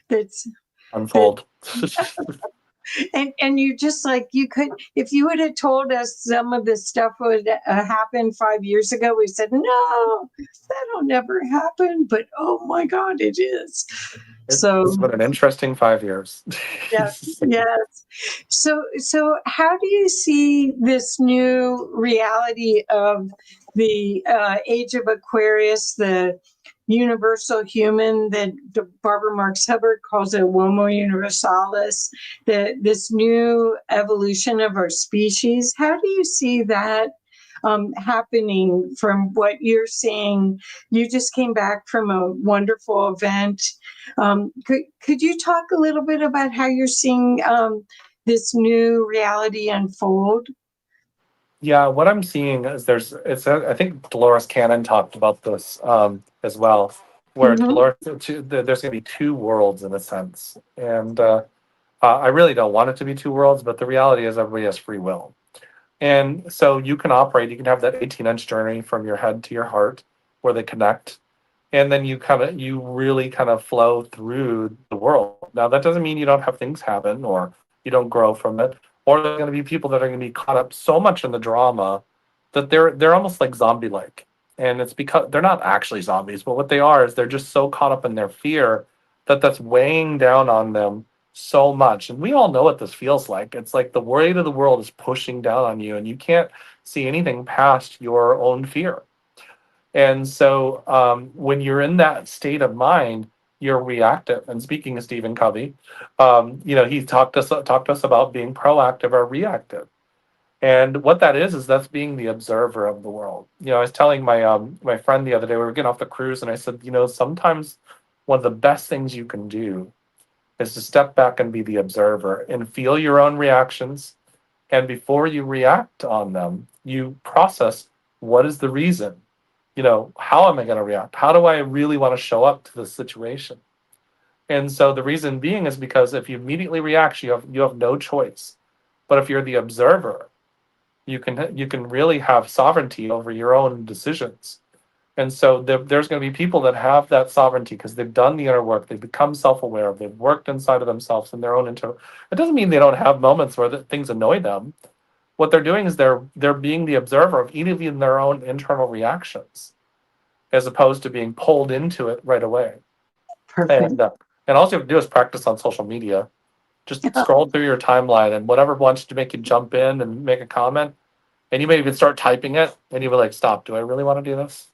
that's unfold. And you just like, you could, if you would have told us some of this stuff would happen 5 years ago, we said, no, that'll never happen. But oh my God, it is. It's been an interesting 5 years. Yes. So how do you see this new reality of the age of Aquarius, the universal human that Barbara Marx Hubbard calls a Homo universalis, this new evolution of our species? How do you see that happening from what you're seeing? You just came back from a wonderful event. Could you talk a little bit about how you're seeing this new reality unfold? Yeah, what I'm seeing is I think Dolores Cannon talked about this as well, where Dolores, there's going to be two worlds in a sense. And I really don't want it to be two worlds, but the reality is everybody has free will. And so you can have that 18-inch journey from your head to your heart where they connect. And then you really kind of flow through the world. Now, that doesn't mean you don't have things happen or you don't grow from it. Or there are going to be people that are going to be caught up so much in the drama that they're almost like zombie-like. And it's because they're not actually zombies, but what they are is they're just so caught up in their fear that's weighing down on them so much. And we all know what this feels like. It's like the weight of the world is pushing down on you, and you can't see anything past your own fear. And so when you're in that state of mind, you're reactive. And speaking of Stephen Covey, he talked to us about being proactive or reactive. And what that is that's being the observer of the world. I was telling my friend the other day, we were getting off the cruise, and I said, sometimes one of the best things you can do is to step back and be the observer and feel your own reactions. And before you react on them, you process, what is the reason? How am I going to react? How do I really want to show up to the situation? And so the reason being is because if you immediately react, you have no choice. But if you're the observer, you can really have sovereignty over your own decisions. And so there's going to be people that have that sovereignty because they've done the inner work, they've become self-aware, they've worked inside of themselves in their own internal. It doesn't mean they don't have moments where things annoy them. What they're doing is they're being the observer of even their own internal reactions, as opposed to being pulled into it right away. Perfect. And all you have to do is practice on social media. Just scroll through your timeline, and whatever wants to make you jump in and make a comment, and you may even start typing it, and you'll be like, stop, do I really want to do this?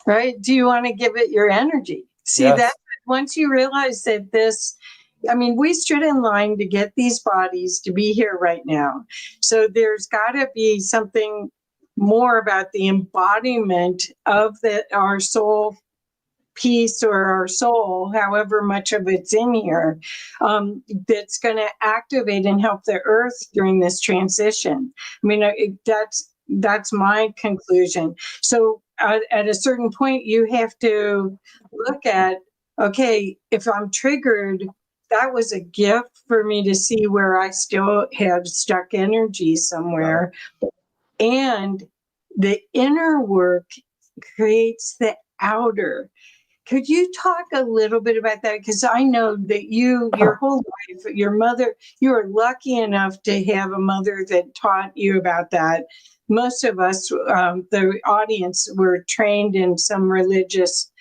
Right? Do you want to give it your energy? See, Yes. that once you realize that we stood in line to get these bodies to be here right now. So there's got to be something more about the embodiment of our soul piece or our soul, however much of it's in here, that's going to activate and help the earth during this transition. That's my conclusion. So at a certain point, you have to look at, okay, if I'm triggered, that was a gift for me to see where I still have stuck energy somewhere. And the inner work creates the outer. Could you talk a little bit about that? Because I know that your whole life, your mother, you were lucky enough to have a mother that taught you about that. Most of us, the audience, were trained in some religious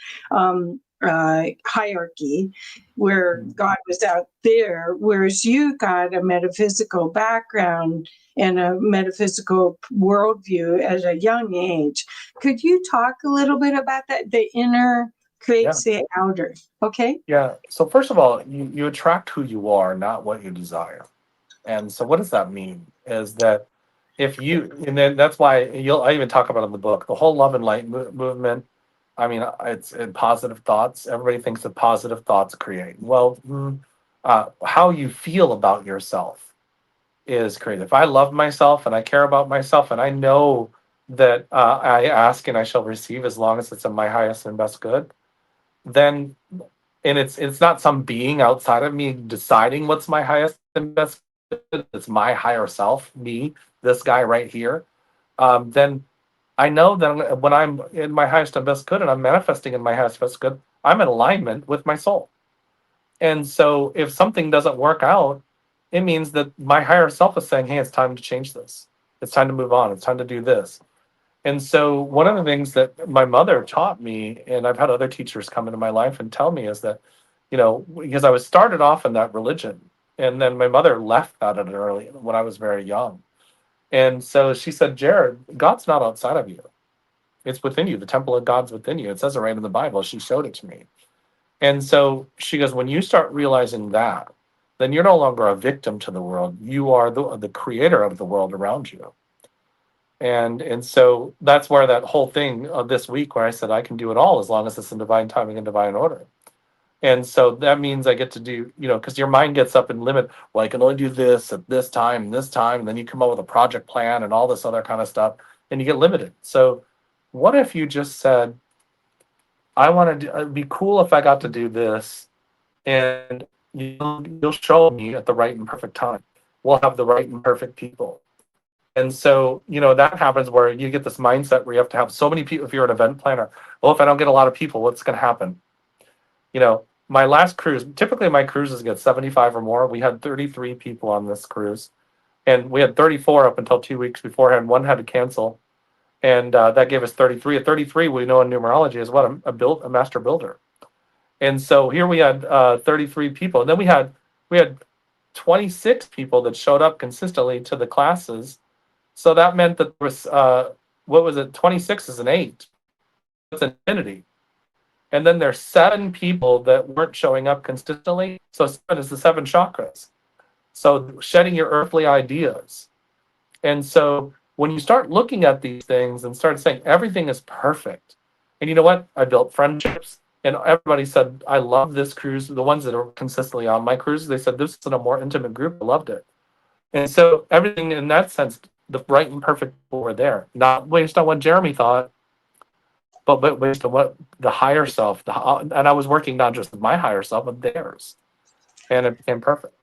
hierarchy where God was out there, whereas you got a metaphysical background and a metaphysical worldview at a young age. Could you talk a little bit about that? The inner creates the outer. Okay. Yeah. So first of all, you attract who you are, not what you desire. And so what does that mean? Is that and then that's why I even talk about it in the book, the whole love and light movement. I mean, it's in positive thoughts. Everybody thinks that positive thoughts create. Well, how you feel about yourself is creative. If I love myself and I care about myself and I know that I ask and I shall receive as long as it's in my highest and best good, then and it's not some being outside of me deciding what's my highest and best good. It's my higher self, me, this guy right here. Then I know that when I'm in my highest and best good and I'm manifesting in my highest and best good, I'm in alignment with my soul. And so if something doesn't work out, it means that my higher self is saying, hey, it's time to change this. It's time to move on. It's time to do this. And so one of the things that my mother taught me, and I've had other teachers come into my life and tell me, is that, because I was started off in that religion, and then my mother left that at an early when I was very young. And so she said, Jared, God's not outside of you. It's within you. The temple of God's within you. It says it right in the Bible. She showed it to me. And so she goes, when you start realizing that, then you're no longer a victim to the world. You are the creator of the world around you. And so that's where that whole thing of this week where I said I can do it all as long as it's in divine timing and divine order. And so that means I get to do, because your mind gets up and limit, well, I can only do this at this time, and then you come up with a project plan and all this other kind of stuff, and you get limited. So what if you just said, I want to it'd be cool if I got to do this, and you'll show me at the right and perfect time. We'll have the right and perfect people. And so, that happens where you get this mindset where you have to have so many people. If you're an event planner, well, if I don't get a lot of people, what's going to happen? My last cruise, typically my cruises get 75 or more. We had 33 people on this cruise, and we had 34 up until 2 weeks beforehand. One had to cancel, and that gave us 33. At 33, we know in numerology is what a master builder. And so here we had 33 people, and then we had 26 people that showed up consistently to the classes. So that meant that there was 26 is an 8. It's infinity. And then there's 7 people that weren't showing up consistently. So 7 is the 7 chakras. So shedding your earthly ideas. And so when you start looking at these things and start saying everything is perfect, and you know what? I built friendships, and everybody said, I love this cruise. The ones that are consistently on my cruise, they said, this is a more intimate group. I loved it. And so everything in that sense, the right and perfect people were there, not based on what Jeremy thought, but based on what the higher self, and I was working not just with my higher self, but theirs. And it became perfect.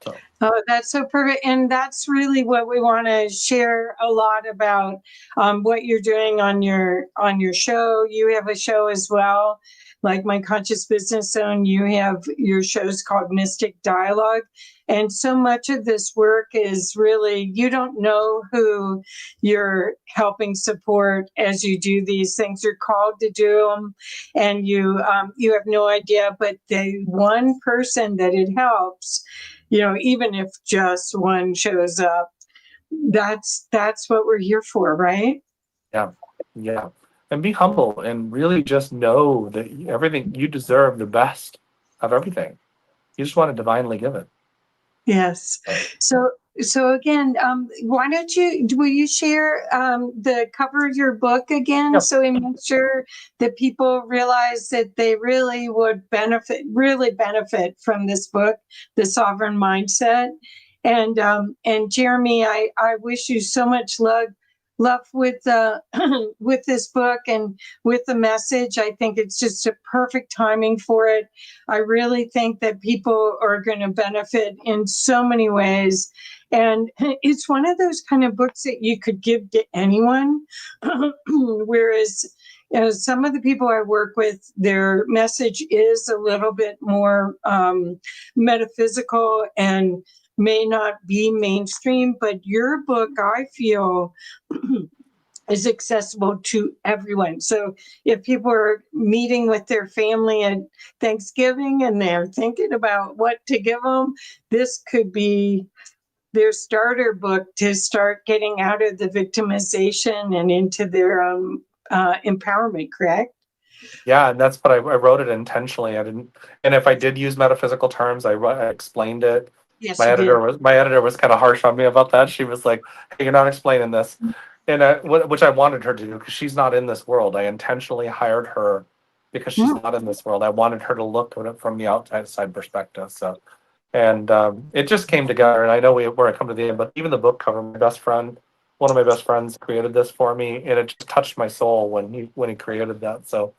So. Oh, that's so perfect. And that's really what we want to share a lot about, what you're doing on your show. You have a show as well, like My Conscious Business Zone. You have your shows called Mystic Dialogue. And so much of this work is really, you don't know who you're helping support as you do these things. You're called to do them, and you have no idea, but the one person that it helps, even if just one shows up, that's what we're here for, right? Yeah. Yeah. And be humble and really just know that everything you deserve the best of everything. You just want to divinely give it. Yes. So again, why don't will you share the cover of your book again, Yep. so we make sure that people realize that they really would benefit from this book, The Sovereign Mindset. And Jeremy, I wish you so much love with with this book and with the message. I think it's just a perfect timing for it. I really think that people are going to benefit in so many ways. And it's one of those kind of books that you could give to anyone. Whereas some of the people I work with, their message is a little bit more metaphysical and may not be mainstream, but your book, I feel, is accessible to everyone. So if people are meeting with their family at Thanksgiving and they're thinking about what to give them, this could be their starter book to start getting out of the victimization and into their empowerment, correct? Yeah, and that's what I wrote it intentionally. I didn't, and if I did use metaphysical terms, I explained it. Yes, My you did. editor was kind of harsh on me about that. She was like, "Hey, you're not explaining this," and which I wanted her to do because she's not in this world. I intentionally hired her because she's not in this world. I wanted her to look at it from the outside perspective. So, and it just came together. And I know where I come to the end, but even the book cover, one of my best friends, created this for me, and it just touched my soul when he created that. So.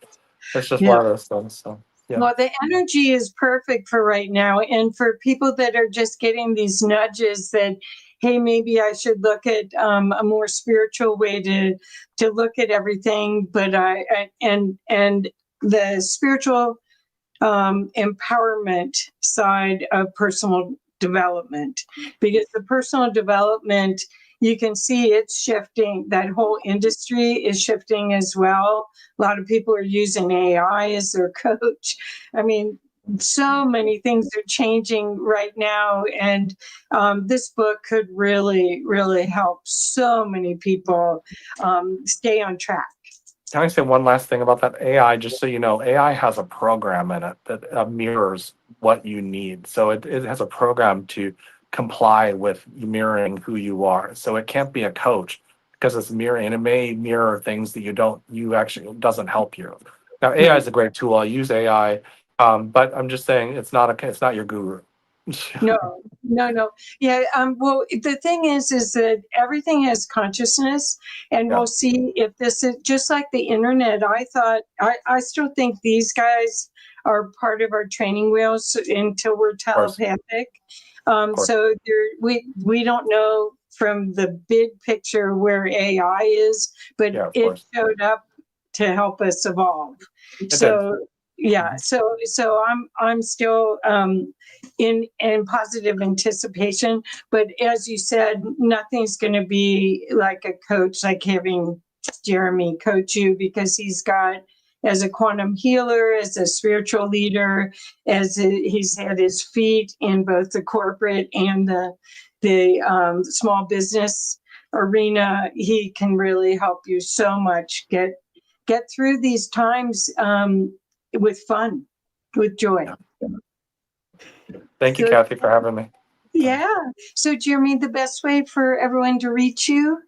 It's just Yeah. one of those things. So, yeah. Well, the energy is perfect for right now. And for people that are just getting these nudges that, hey, maybe I should look at a more spiritual way to look at everything. But and the spiritual empowerment side of personal development, because the personal development, you can see it's shifting. That whole industry is shifting as well. A lot of people are using AI as their coach. I mean, so many things are changing right now, and this book could really help so many people stay on track. Can I say one last thing about that AI? Just so you know, AI has a program in it that mirrors what you need. So it has a program to comply with mirroring who you are. So it can't be a coach because it's mirroring, and it may mirror things that you actually doesn't help you. Now, AI is a great tool. I use AI, but I'm just saying it's not your guru. No. Yeah. Well, the thing is that everything has consciousness, and Yeah, we'll see if this is just like the internet. I still think these guys are part of our training wheels until we're of course, telepathic. of course. So we don't know from the big picture where AI is, but Yeah, of it course. showed up to help us evolve. It did. So yeah, so I'm still in positive anticipation, but as you said, nothing's going to be like a coach, like having Jeremy coach you, because he's got, as a quantum healer, as a spiritual leader, he's had his feet in both the corporate and the small business arena. He can really help you so much get through these times. with fun, with joy. Thank you, So, Kathy, for having me. yeah. So, Jeremy, the best way for everyone to reach you?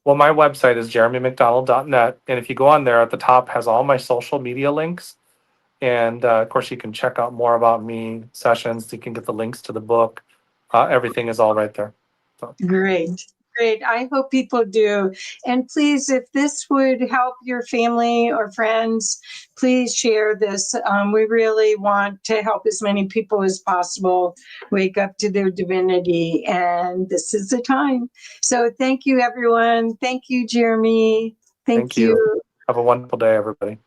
Well, my website is jeremymcdonald.net. And if you go on there, at the top has all my social media links. And of course, you can check out more about me, sessions. You can get the links to the book. Everything is all right there. So. Great. Great. I hope people do. And please, if this would help your family or friends, please share this. We really want to help as many people as possible wake up to their divinity. And this is the time. So thank you, everyone. Thank you, Jeremy. Thank you. Have a wonderful day, everybody.